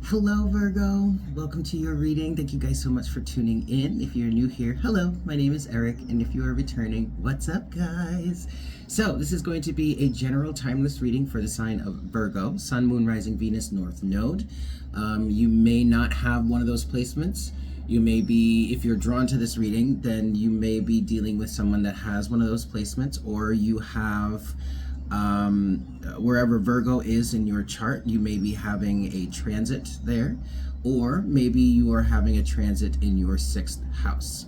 Hello, Virgo. Welcome to your reading. Thank you guys so much for tuning in. If you're new here, hello, my name is Eric, and if you are returning, what's up, guys? So, this is going to be a general timeless reading for the sign of Virgo, Sun, Moon, Rising, Venus, North Node. You may not have one of those placements. You may be, if you're drawn to this reading, then you may be dealing with someone that has one of those placements, or you have wherever Virgo is in your chart, you may be having a transit there, or maybe you are having a transit in your 6th house.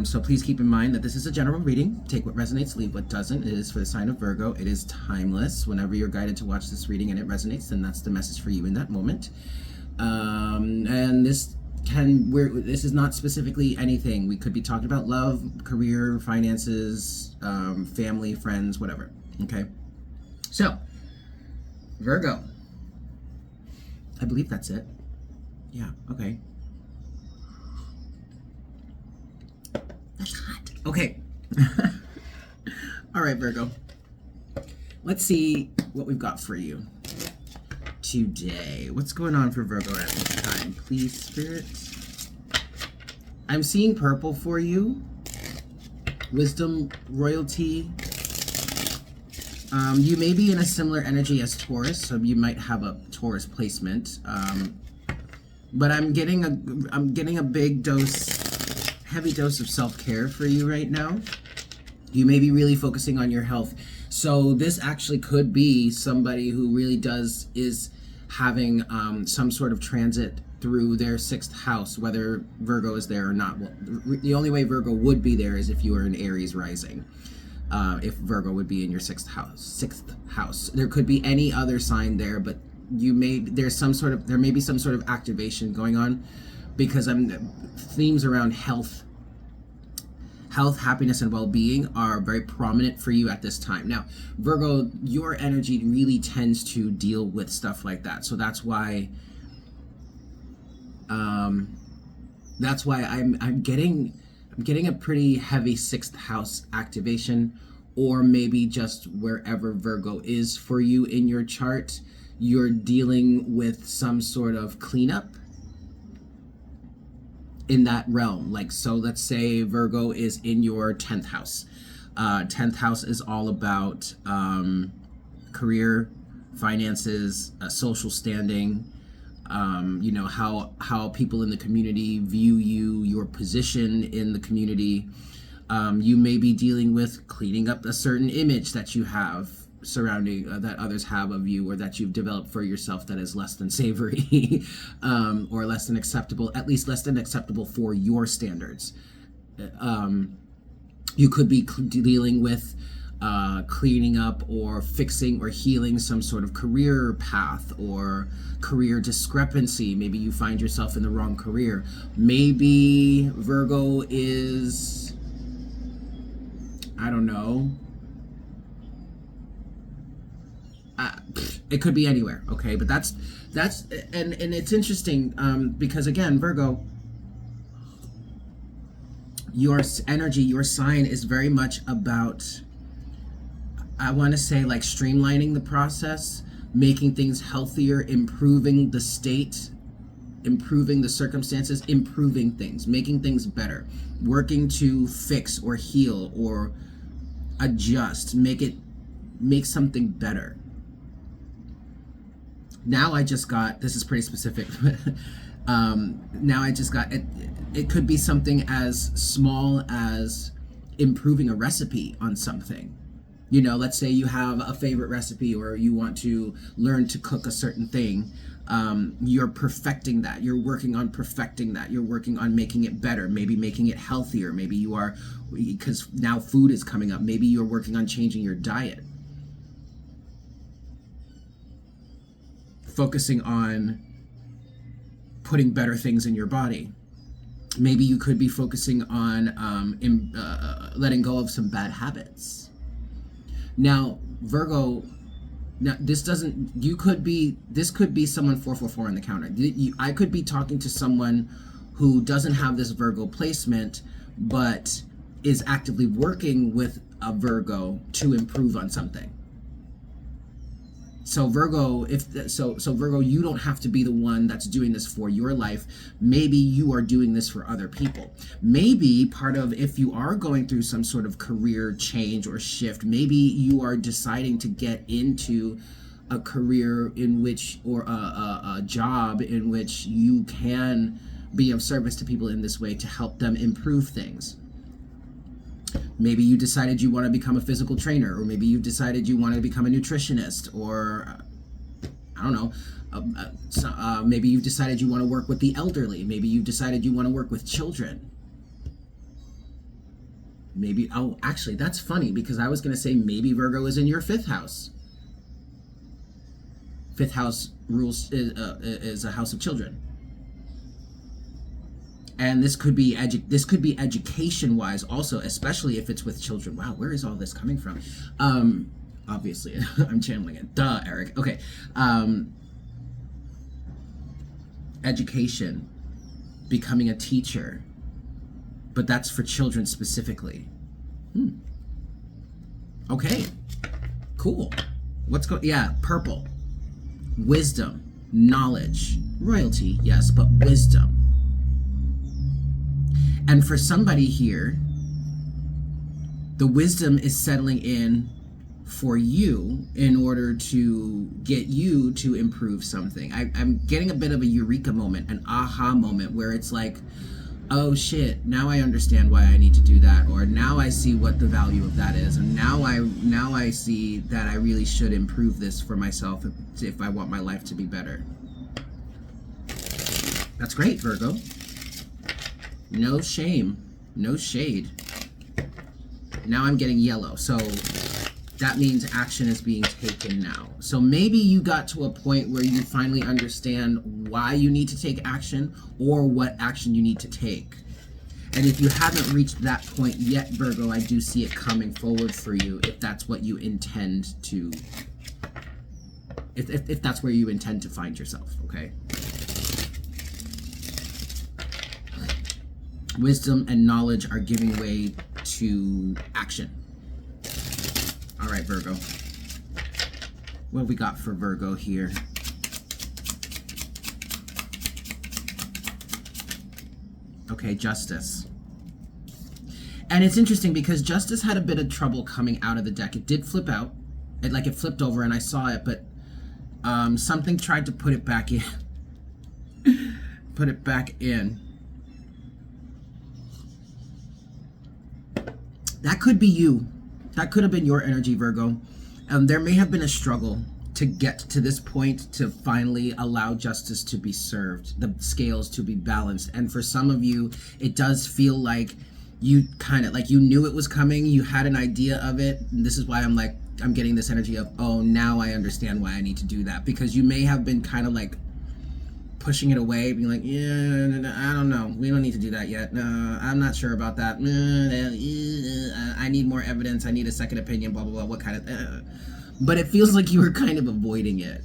So please keep in mind that this is a general reading. Take what resonates, leave what doesn't. It is for the sign of Virgo. It is timeless. Whenever you're guided to watch this reading and it resonates, then that's the message for you in that moment. And this is not specifically anything. We could be talking about love, career, finances, family, friends, whatever. Okay, so Virgo, I believe that's it. Yeah, okay. That's hot. Okay. All right, Virgo. Let's see what we've got for you today. What's going on for Virgo at this time? Please, Spirit. I'm seeing purple for you. Wisdom, royalty. You may be in a similar energy as Taurus, so you might have a Taurus placement. But I'm getting a big dose, heavy dose of self-care for you right now. You may be really focusing on your health. So this actually could be somebody who really is having some sort of transit through their 6th house, whether Virgo is there or not. Well, the only way Virgo would be there is if you were an Aries rising. If Virgo would be in your 6th house. There could be any other sign there, but there may be some sort of activation going on, because themes around health, happiness, and well-being are very prominent for you at this time. Now, Virgo, your energy really tends to deal with stuff like that. So that's why I'm getting a pretty heavy 6th house activation, or maybe just wherever Virgo is for you in your chart, you're dealing with some sort of cleanup in that realm. Like, so let's say Virgo is in your 10th house. 10th house is all about career, finances, social standing, how people in the community view you, your position in the community. You may be dealing with cleaning up a certain image that you have surrounding that others have of you, or that you've developed for yourself that is less than savory, or less than acceptable, at least less than acceptable for your standards. You could be dealing with cleaning up or fixing or healing some sort of career path or career discrepancy. Maybe you find yourself in the wrong career. Maybe Virgo is, I don't know, it could be anywhere. Okay, but that's and it's interesting, because again, Virgo, your energy, your sign is very much about, I want to say, like, streamlining the process, making things healthier, improving the state, improving the circumstances, improving things, making things better, working to fix or heal or adjust, make something better. Now I just got, this is pretty specific. Now I just got, it could be something as small as improving a recipe on something. You know, let's say you have a favorite recipe, or you want to learn to cook a certain thing. You're perfecting that. You're working on perfecting that. You're working on making it better, maybe making it healthier. Maybe you are, because now food is coming up. Maybe you're working on changing your diet. Focusing on putting better things in your body. Maybe you could be focusing on letting go of some bad habits. Now, Virgo, this could be someone 444 on the counter. I could be talking to someone who doesn't have this Virgo placement, but is actively working with a Virgo to improve on something. So Virgo, Virgo, you don't have to be the one that's doing this for your life. Maybe you are doing this for other people. Maybe part of, if you are going through some sort of career change or shift, maybe you are deciding to get into a career in which, or a job in which you can be of service to people in this way to help them improve things. Maybe you decided you want to become a physical trainer, or maybe you decided you want to become a nutritionist, or I don't know, maybe you've decided you want to work with the elderly. Maybe you've decided you want to work with children. Maybe, oh, actually, that's funny, because I was going to say maybe Virgo is in your 5th house. 5th house is a house of children. And this could be education wise also, especially if it's with children. Wow, where is all this coming from? Obviously, I'm channeling it. Duh, Eric. Okay. Education, becoming a teacher, but that's for children specifically. Okay, cool. Yeah, purple. Wisdom, knowledge, royalty, yes, but wisdom. And for somebody here, the wisdom is settling in for you in order to get you to improve something. I'm getting a bit of a eureka moment, an aha moment, where it's like, oh shit, now I understand why I need to do that, or now I see what the value of that is, and now I see that I really should improve this for myself if I want my life to be better. That's great, Virgo. No shame, no shade. Now I'm getting yellow, so that means action is being taken now. So maybe you got to a point where you finally understand why you need to take action, or what action you need to take. And if you haven't reached that point yet, Virgo, I do see it coming forward for you, if that's what you intend to, if that's where you intend to find yourself, okay? Wisdom and knowledge are giving way to action. All right, Virgo. What have we got for Virgo here? Okay, Justice. And it's interesting because Justice had a bit of trouble coming out of the deck. It did flip out. It flipped over and I saw it, but something tried to put it back in. Put it back in. That could be you. That could have been your energy, Virgo. There may have been a struggle to get to this point to finally allow justice to be served, the scales to be balanced. And for some of you, it does feel like you kind of, like you knew it was coming, you had an idea of it. And this is why I'm getting this energy of, oh, now I understand why I need to do that. Because you may have been kind of like pushing it away, being like, yeah, I don't know, we don't need to do that yet. No, I'm not sure about that. I need more evidence. I need a second opinion. Blah blah blah. What kind of? But it feels like you were kind of avoiding it.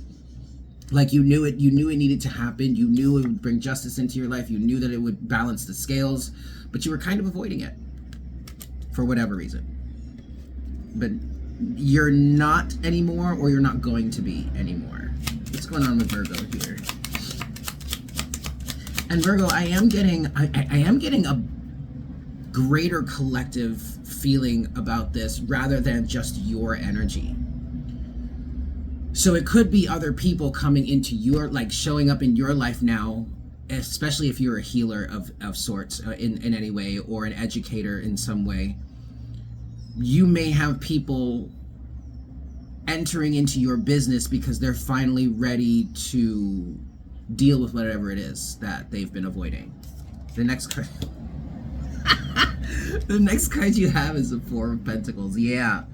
Like you knew it. You knew it needed to happen. You knew it would bring justice into your life. You knew that it would balance the scales, but you were kind of avoiding it for whatever reason. But you're not anymore, or you're not going to be anymore. What's going on with Virgo here? And Virgo, I am getting a greater collective feeling about this rather than just your energy. So it could be other people coming into your, like showing up in your life now, especially if you're a healer of sorts in any way, or an educator in some way. You may have people entering into your business because they're finally ready to deal with whatever it is that they've been avoiding. The next card the next card you have is the Four of Pentacles. Yeah.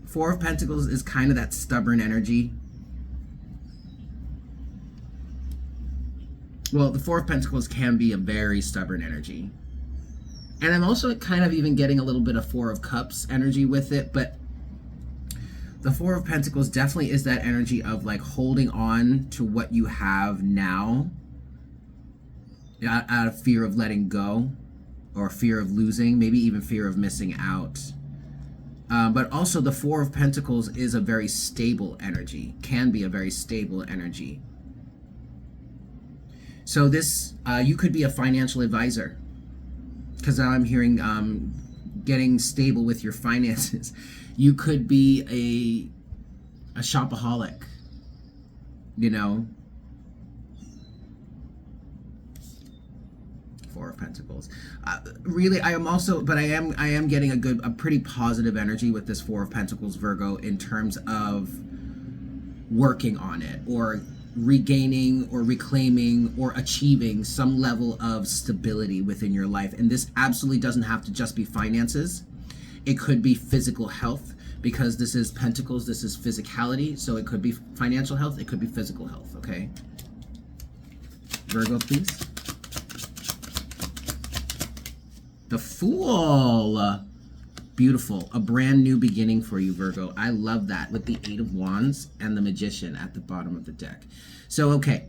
Four of Pentacles is kind of that stubborn energy. Well, the Four of Pentacles can be a very stubborn energy. And I'm also kind of even getting a little bit of Four of Cups energy with it, but the Four of Pentacles definitely is that energy of like holding on to what you have now out of fear of letting go, or fear of losing, maybe even fear of missing out. But also the Four of Pentacles is a very stable energy, can be a very stable energy. So this, you could be a financial advisor, because now I'm hearing getting stable with your finances. You could be a shopaholic, you know. Four of Pentacles. Really, I am also, but I am getting a pretty positive energy with this Four of Pentacles, Virgo, in terms of working on it, or regaining or reclaiming or achieving some level of stability within your life. And this absolutely doesn't have to just be finances. It could be physical health, because this is Pentacles, this is physicality. So it could be financial health, it could be physical health, okay? Virgo, please. The Fool. Beautiful. A brand new beginning for you, Virgo. I love that, with the Eight of Wands and the Magician at the bottom of the deck. So, okay.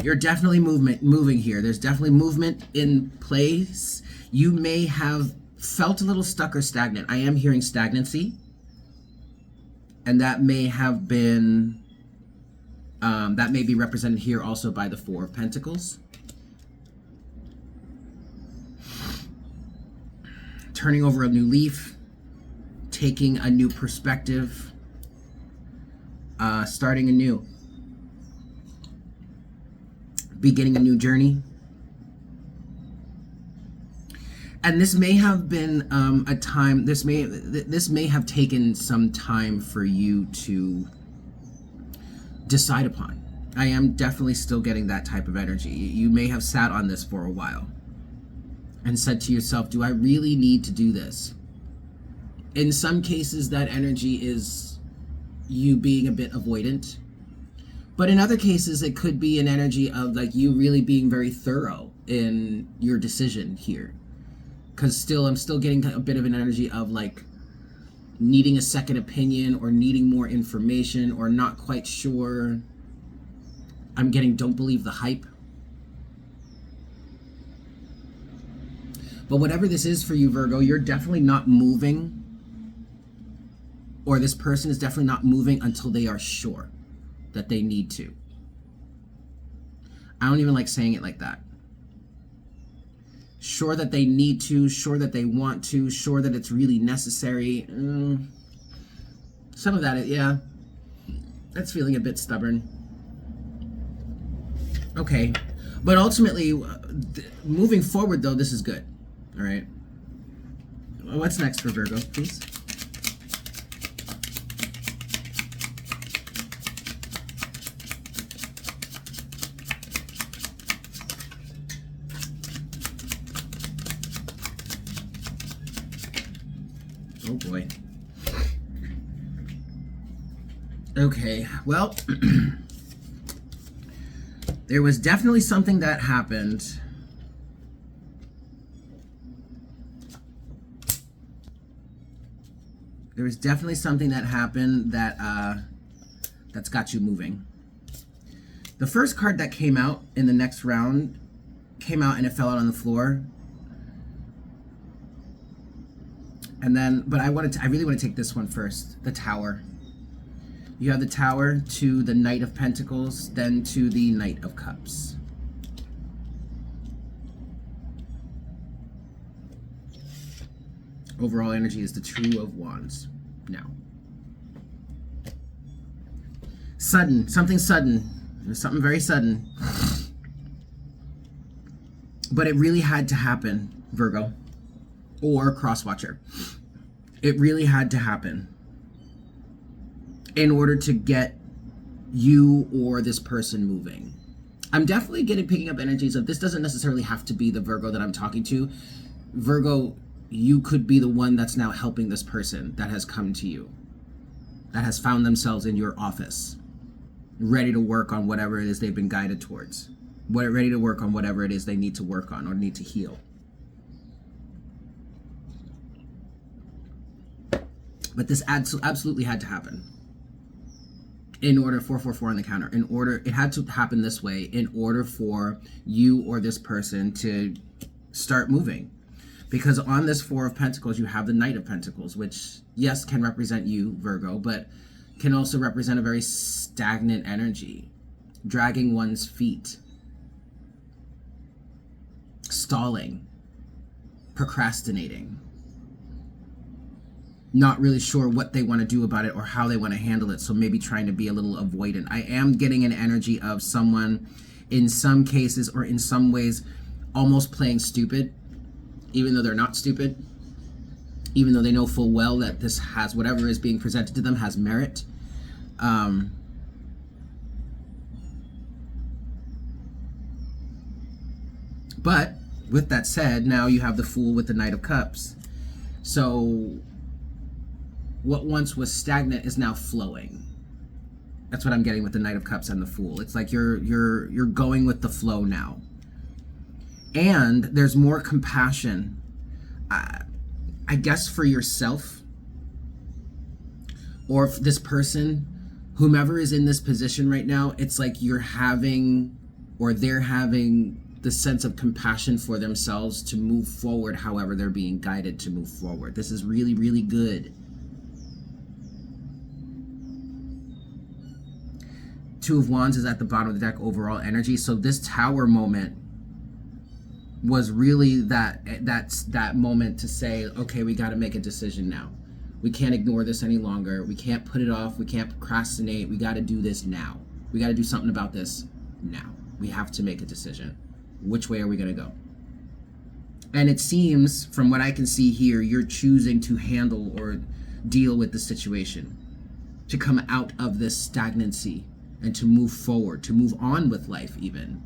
You're definitely moving here. There's definitely movement in place. You may have felt a little stuck or stagnant. I am hearing stagnancy. And that may have been, that may be represented here also by the Four of Pentacles. Turning over a new leaf, taking a new perspective, starting anew, beginning a new journey. And this may have been a time, this may have taken some time for you to decide upon. I am definitely still getting that type of energy. You may have sat on this for a while and said to yourself, do I really need to do this? In some cases, that energy is you being a bit avoidant. But in other cases, it could be an energy of like you really being very thorough in your decision here. Because I'm still getting a bit of an energy of like needing a second opinion, or needing more information, or not quite sure. I'm getting don't believe the hype. But whatever this is for you, Virgo, you're definitely not moving, or this person is definitely not moving until they are sure that they need to. I don't even like saying it like that. Sure that they need to, sure that they want to, sure that it's really necessary. Some of that, yeah, that's feeling a bit stubborn. Okay, but ultimately, moving forward though, this is good. All right. What's next for Virgo, please? Oh boy. Okay, well, there was definitely something that happened. There was definitely something that happened that that's got you moving. The first card that came out in the next round came out and it fell out on the floor. And then, but I really want to take this one first, the Tower. You have the Tower to the Knight of Pentacles, then to the Knight of Cups. Overall energy is the Two of Wands. Now, sudden, something sudden. There's something very sudden. But it really had to happen, Virgo. Or Crosswatcher. It really had to happen in order to get you or this person moving. I'm definitely picking up energies of this doesn't necessarily have to be the Virgo that I'm talking to. Virgo, you could be the one that's now helping this person that has come to you, that has found themselves in your office, ready to work on whatever it is they've been guided towards, ready to work on whatever it is they need to work on or need to heal. But this absolutely had to happen in order, 444 on the counter, it had to happen this way in order for you or this person to start moving. Because on this Four of Pentacles, you have the Knight of Pentacles, which, yes, can represent you, Virgo, but can also represent a very stagnant energy, dragging one's feet, stalling, procrastinating, not really sure what they want to do about it or how they want to handle it, so maybe trying to be a little avoidant. I am getting an energy of someone, in some cases or in some ways, almost playing stupid, even though they're not stupid, even though they know full well that this has, whatever is being presented to them has merit. But with that said, now you have the Fool with the Knight of Cups. So what once was stagnant is now flowing. That's what I'm getting with the Knight of Cups and the Fool. It's like you're going with the flow now. And there's more compassion, I guess, for yourself, or if this person, whomever is in this position right now, it's like you're having, or they're having, the sense of compassion for themselves to move forward however they're being guided to move forward. This is really, really good. Two of Wands is at the bottom of the deck, overall energy. So this Tower moment was really that moment to say, okay, we got to make a decision now. We can't ignore this any longer. We can't put it off. We can't procrastinate. We got to do this now. We got to do something about this now. We have to make a decision. Which way are we going to go? And it seems, from what I can see here, you're choosing to handle or deal with the situation, to come out of this stagnancy and to move forward, to move on with life even.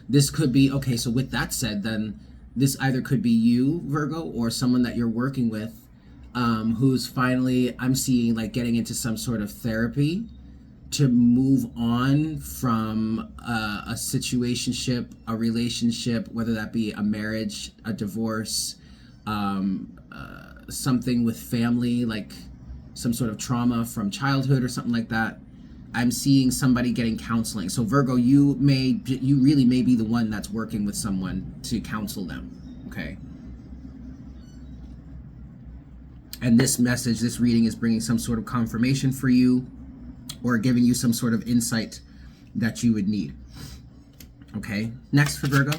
This could be, okay, so with that said, then this either could be you, Virgo, or someone that you're working with who's finally, I'm seeing, like getting into some sort of therapy to move on from a situationship, a relationship, whether that be a marriage, a divorce, something with family, like some sort of trauma from childhood or something like that. I'm seeing somebody getting counseling. So Virgo, you really may be the one that's working with someone to counsel them, okay? And this message, this reading is bringing some sort of confirmation for you, or giving you some sort of insight that you would need. Okay, next for Virgo,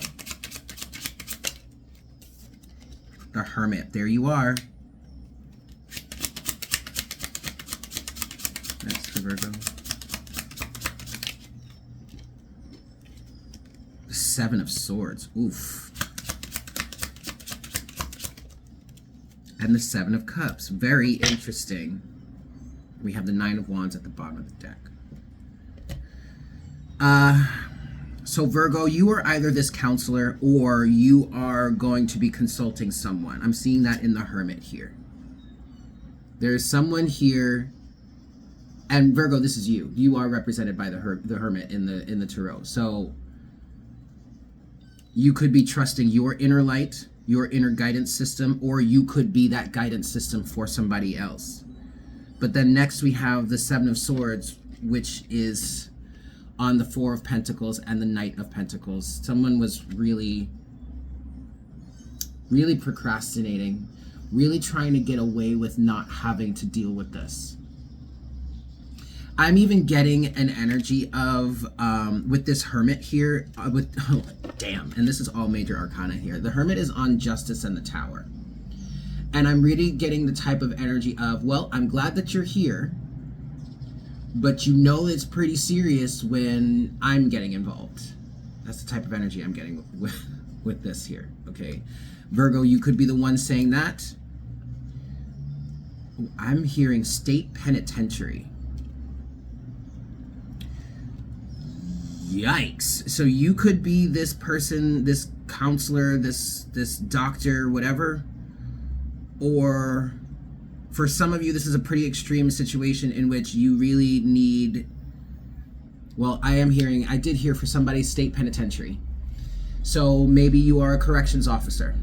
the Hermit. There you are. Next for Virgo, the Seven of Swords. Oof. And the Seven of Cups. Very interesting. We have the Nine of Wands at the bottom of the deck. So Virgo, you are either this counselor or you are going to be consulting someone. I'm seeing that in the Hermit here. There's someone here, and Virgo, this is you. You are represented by the Hermit in the Tarot. So you could be trusting your inner light, your inner guidance system, or you could be that guidance system for somebody else. But then next we have the Seven of Swords, which is on the Four of Pentacles and the Knight of Pentacles. Someone was really, really procrastinating, really trying to get away with not having to deal with this. I'm even getting an energy of, with this Hermit here, oh, damn, and this is all major arcana here. The Hermit is on Justice and the Tower. And I'm really getting the type of energy of, well, I'm glad that you're here, but you know it's pretty serious when I'm getting involved. That's the type of energy I'm getting with this here, okay? Virgo, you could be the one saying that. Ooh, I'm hearing state penitentiary. Yikes. So you could be this person, this counselor, this doctor, whatever. Or for some of you, this is a pretty extreme situation in which you really need, well, I did hear for somebody state penitentiary. So maybe you are a corrections officer,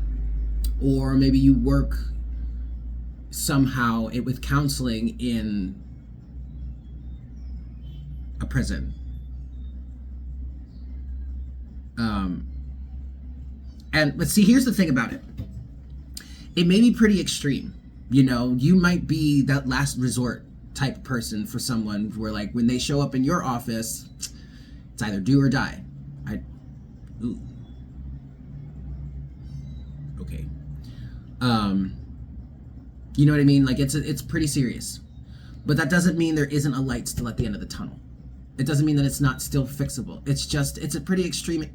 or maybe you work somehow with counseling in a prison. But see, here's the thing about it. It may be pretty extreme. You know, you might be that last resort type of person for someone where, like, when they show up in your office, it's either do or die. Ooh. Okay. You know what I mean? Like, it's pretty serious. But that doesn't mean there isn't a light still at the end of the tunnel. It doesn't mean that it's not still fixable. It's a pretty extreme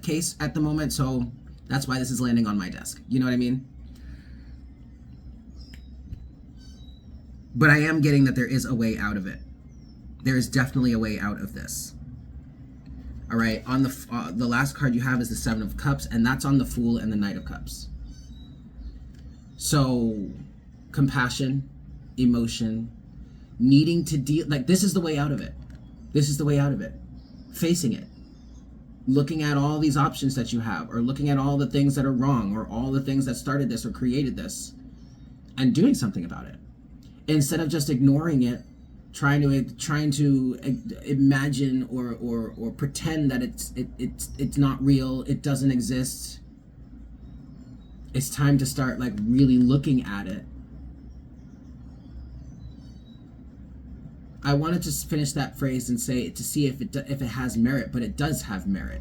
case at the moment, so that's why this is landing on my desk. You know what I mean? But I am getting that there is a way out of it. There is definitely a way out of this. All right, on the last card you have is the Seven of Cups, and that's on the Fool and the Knight of Cups. So, compassion, emotion, needing to deal, like, this is the way out of it. This is the way out of it. Facing it. Looking at all these options that you have, or looking at all the things that are wrong, or all the things that started this or created this, and doing something about it. Instead of just ignoring it, trying to imagine or pretend that it's not real, it doesn't exist. It's time to start, like, really looking at it. I wanted to finish that phrase and say to see if it has merit, but it does have merit.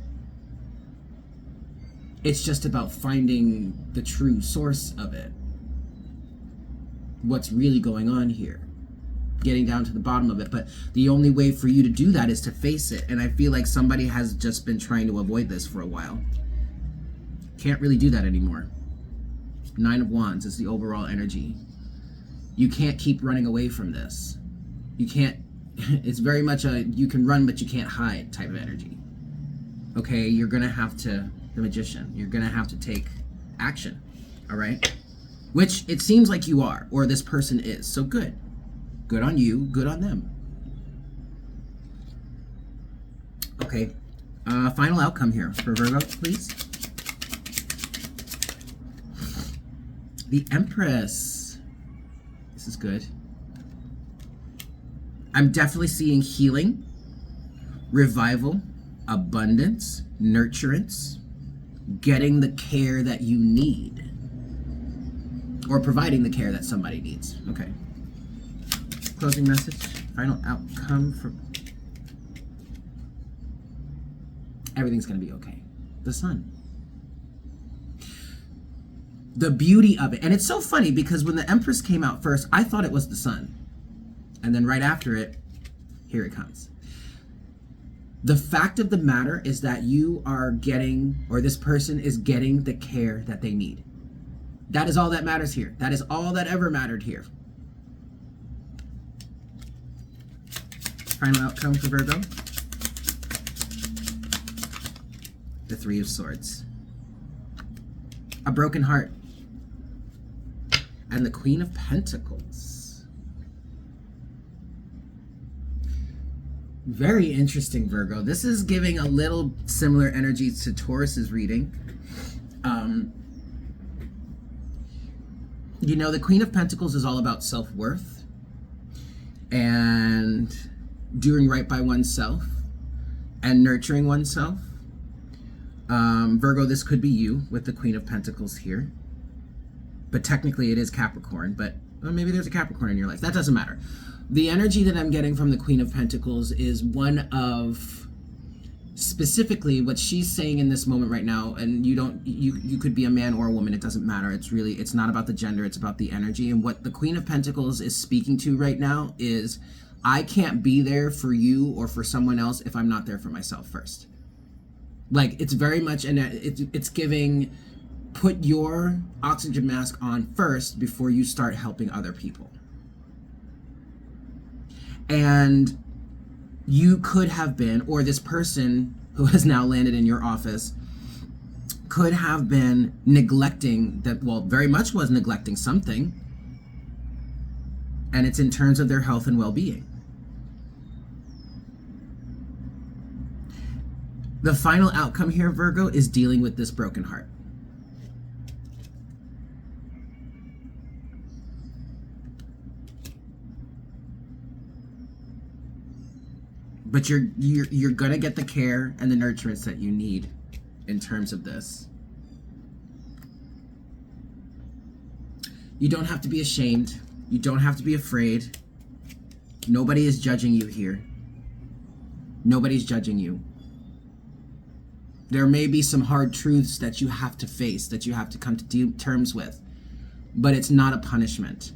It's just about finding the true source of it. What's really going on here. Getting down to the bottom of it. But the only way for you to do that is to face it. And I feel like somebody has just been trying to avoid this for a while. Can't really do that anymore. Nine of Wands is the overall energy. You can't keep running away from this. You can't, it's very much a you can run but you can't hide type of energy. Okay, you're gonna have to, the Magician, you're gonna have to take action, all right? Which it seems like you are, or this person is, so good. Good on you, good on them. Okay, final outcome here for Virgo, please. The Empress. This is good. I'm definitely seeing healing, revival, abundance, nurturance, getting the care that you need, or providing the care that somebody needs. Okay. Closing message, final outcome for... Everything's going to be okay. The Sun. The beauty of it. And it's so funny because when the Empress came out first, I thought it was the Sun. And then right after it, here it comes. The fact of the matter is that you are getting, or this person is getting the care that they need. That is all that matters here. That is all that ever mattered here. Final outcome for Virgo. The Three of Swords. A broken heart. And the Queen of Pentacles. Very interesting, Virgo. This is giving a little similar energy to Taurus's reading. You know, the Queen of Pentacles is all about self-worth and doing right by oneself and nurturing oneself. Virgo, this could be you with the Queen of Pentacles here. But technically it is Capricorn, but well, maybe there's a Capricorn in your life. That doesn't matter. The energy that I'm getting from the Queen of Pentacles is one of specifically what she's saying in this moment right now. And you could be a man or a woman. It doesn't matter. It's not about the gender. It's about the energy. And what the Queen of Pentacles is speaking to right now is, I can't be there for you or for someone else if I'm not there for myself first. Like, it's very much, and it's giving, put your oxygen mask on first before you start helping other people. And you could have been, or this person who has now landed in your office could have been neglecting that, well, very much was neglecting something. And it's in terms of their health and well-being. The final outcome here, Virgo, is dealing with this broken heart. But you're gonna get the care and the nurturance that you need in terms of this. You don't have to be ashamed. You don't have to be afraid. Nobody is judging you here. Nobody's judging you. There may be some hard truths that you have to face, that you have to come to terms with, but it's not a punishment.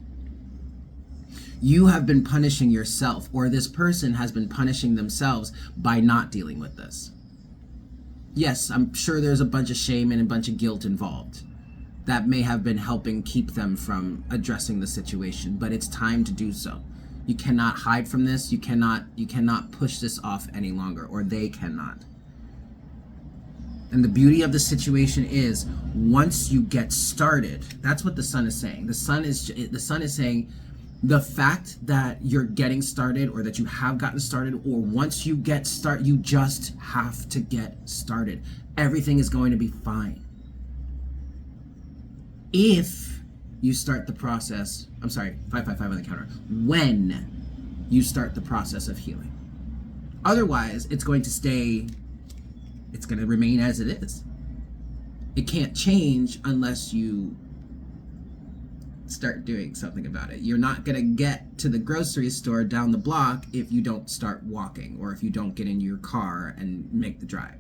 You have been punishing yourself, or this person has been punishing themselves by not dealing with this. Yes, I'm sure there's a bunch of shame and a bunch of guilt involved that may have been helping keep them from addressing the situation, but it's time to do so. You cannot hide from this. You cannot push this off any longer, or they cannot. And the beauty of the situation is, once you get started, that's what the sun is saying. The sun is saying, the fact that you're getting started, or that you have gotten started, or once you get started, you just have to get started. Everything is going to be fine. If you start the process, 555 on the counter, when you start the process of healing. Otherwise, it's going to remain as it is. It can't change unless you start doing something about it. You're not going to get to the grocery store down the block if you don't start walking, or if you don't get in your car and make the drive.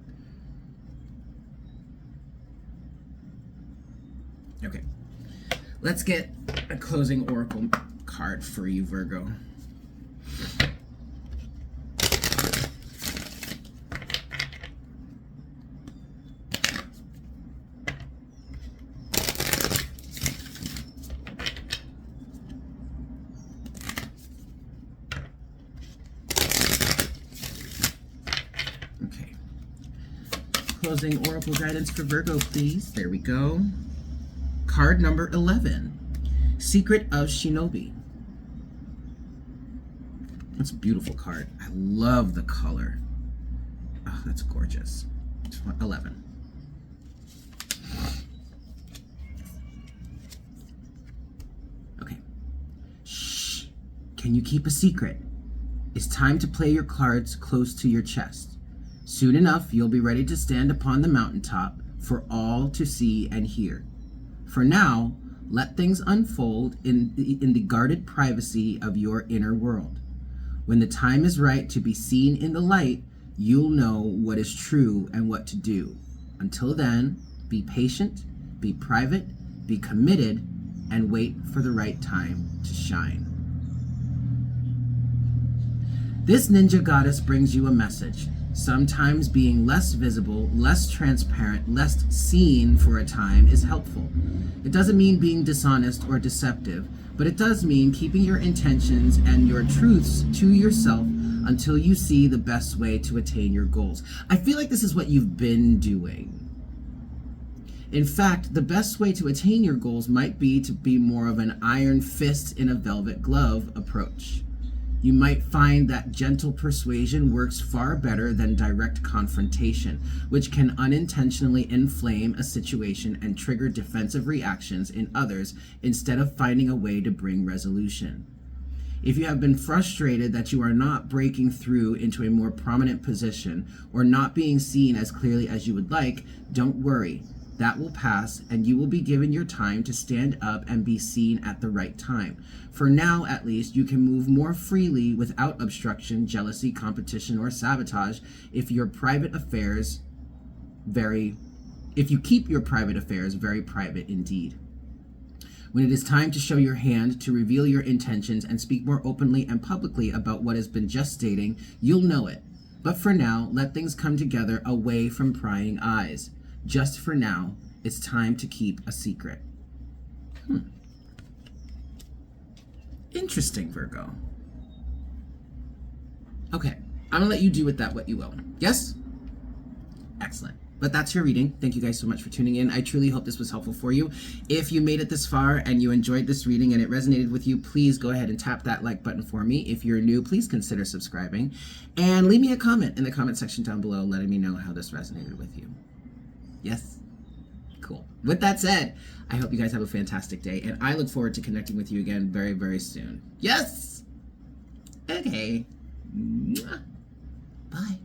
Okay, let's get a closing oracle card for you, Virgo. Okay. Closing oracle guidance for Virgo, please. There we go. Card number 11, Secret of Shinobi. That's a beautiful card. I love the color. Oh, that's gorgeous. 11. Okay. Shh. Can you keep a secret? It's time to play your cards close to your chest. Soon enough, you'll be ready to stand upon the mountaintop for all to see and hear. For now, let things unfold in the guarded privacy of your inner world. When the time is right to be seen in the light, you'll know what is true and what to do. Until then, be patient, be private, be committed, and wait for the right time to shine. This ninja goddess brings you a message. Sometimes being less visible, less transparent, less seen for a time is helpful. It doesn't mean being dishonest or deceptive, but it does mean keeping your intentions and your truths to yourself until you see the best way to attain your goals. I feel like this is what you've been doing. In fact, the best way to attain your goals might be to be more of an iron fist in a velvet glove approach. You might find that gentle persuasion works far better than direct confrontation, which can unintentionally inflame a situation and trigger defensive reactions in others instead of finding a way to bring resolution. If you have been frustrated that you are not breaking through into a more prominent position or not being seen as clearly as you would like, don't worry. That will pass, and you will be given your time to stand up and be seen at the right time. For now, at least, you can move more freely without obstruction, jealousy, competition, or sabotage if you keep your private affairs very private indeed. When it is time to show your hand, to reveal your intentions, and speak more openly and publicly about what has been gestating, you'll know it. But for now, let things come together away from prying eyes. Just for now, it's time to keep a secret. Interesting, Virgo. Okay, I'm gonna let you do with that what you will. Yes? Excellent. But that's your reading. Thank you guys so much for tuning in. I truly hope this was helpful for you. If you made it this far and you enjoyed this reading and it resonated with you, please go ahead and tap that like button for me. If you're new, please consider subscribing. And leave me a comment in the comment section down below letting me know how this resonated with you. Yes? Cool. With that said, I hope you guys have a fantastic day, and I look forward to connecting with you again very, very soon. Yes? Okay. Bye.